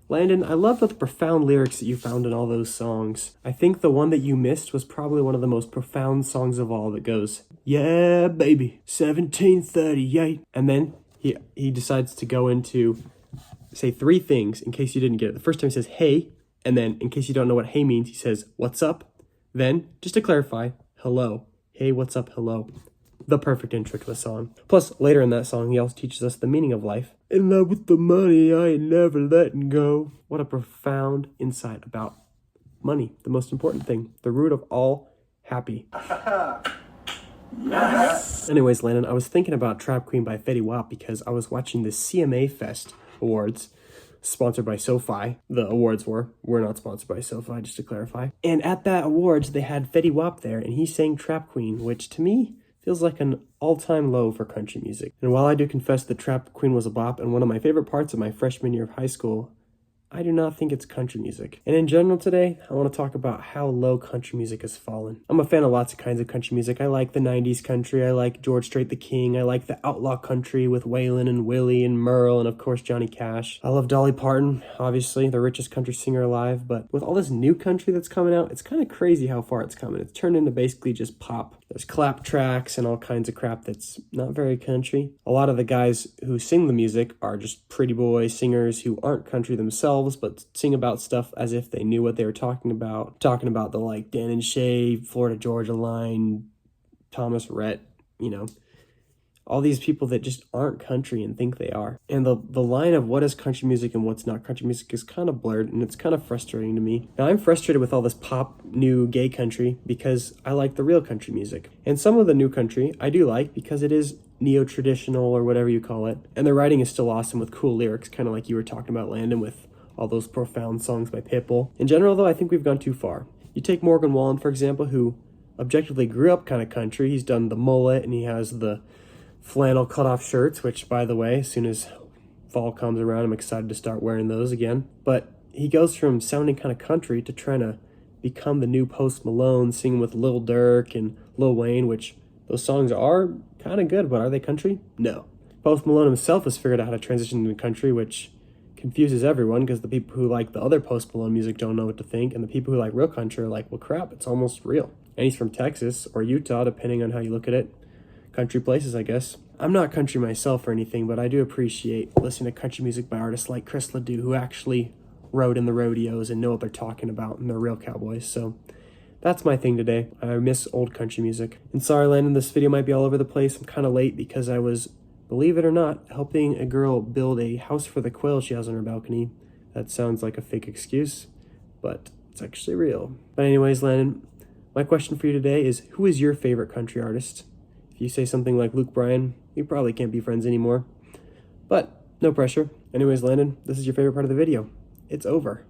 Landon, I love the profound lyrics that you found in all those songs. I think the one that you missed was probably one of the most profound songs of all that goes, "Yeah, baby, 1738." And then he decides to go into, say three things in case you didn't get it. The first time he says, "Hey," and then in case you don't know what "hey" means, he says, "What's up?" Then, just to clarify, "Hello." "Hey, what's up, hello." The perfect intro to a song. Plus, later in that song, he also teaches us the meaning of life. "In love with the money, I ain't never letting go." What a profound insight about money, the most important thing, the root of all happy. Yes! Anyways, Landon, I was thinking about Trap Queen by Fetty Wap because I was watching the CMA Fest Awards, sponsored by SoFi. The awards were. We're not sponsored by SoFi, just to clarify. And at that awards, they had Fetty Wap there, and he sang Trap Queen, which to me feels like an all-time low for country music. And while I do confess that Trap Queen was a bop and one of my favorite parts of my freshman year of high school, I do not think it's country music. And in general today, I want to talk about how low country music has fallen. I'm a fan of lots of kinds of country music. I like the 90s country. I like George Strait the King. I like the outlaw country with Waylon and Willie and Merle and of course Johnny Cash. I love Dolly Parton, obviously the richest country singer alive. But with all this new country that's coming out, it's kind of crazy how far it's coming. It's turned into basically just pop. There's clap tracks and all kinds of crap that's not very country. A lot of the guys who sing the music are just pretty boy singers who aren't country themselves, but sing about stuff as if they knew what they were talking about. Talking about the like Dan and Shay, Florida Georgia Line, Thomas Rhett, you know, all these people that just aren't country and think they are. And the line of what is country music and what's not country music is kind of blurred, and it's kind of frustrating to me. Now, I'm frustrated with all this pop, new, gay country because I like the real country music. And some of the new country I do like because it is neo-traditional or whatever you call it. And the writing is still awesome with cool lyrics, kind of like you were talking about, Landon, with all those profound songs by Pitbull. In general, though, I think we've gone too far. You take Morgan Wallen, for example, who objectively grew up kind of country. He's done the mullet and he has the flannel cutoff shirts, which, by the way, as soon as fall comes around, I'm excited to start wearing those again. But he goes from sounding kind of country to trying to become the new Post Malone, singing with Lil Durk and Lil Wayne, which those songs are kind of good, but are they country? No. Post Malone himself has figured out how to transition into country, which confuses everyone because the people who like the other Post Malone music don't know what to think, and the people who like real country are like, well, crap, it's almost real. And he's from Texas or Utah, depending on how you look at it. Country places, I guess. I'm not country myself or anything, but I do appreciate listening to country music by artists like Chris Ledoux, who actually rode in the rodeos and know what they're talking about, and they're real cowboys. So that's my thing today. I miss old country music. And sorry, Landon, this video might be all over the place. I'm kind of late because I was, believe it or not, helping a girl build a house for the quail she has on her balcony. That sounds like a fake excuse, but it's actually real. But anyways, Landon, my question for you today is, who is your favorite country artist? If you say something like Luke Bryan, we probably can't be friends anymore. But no pressure. Anyways, Landon, this is your favorite part of the video. It's over.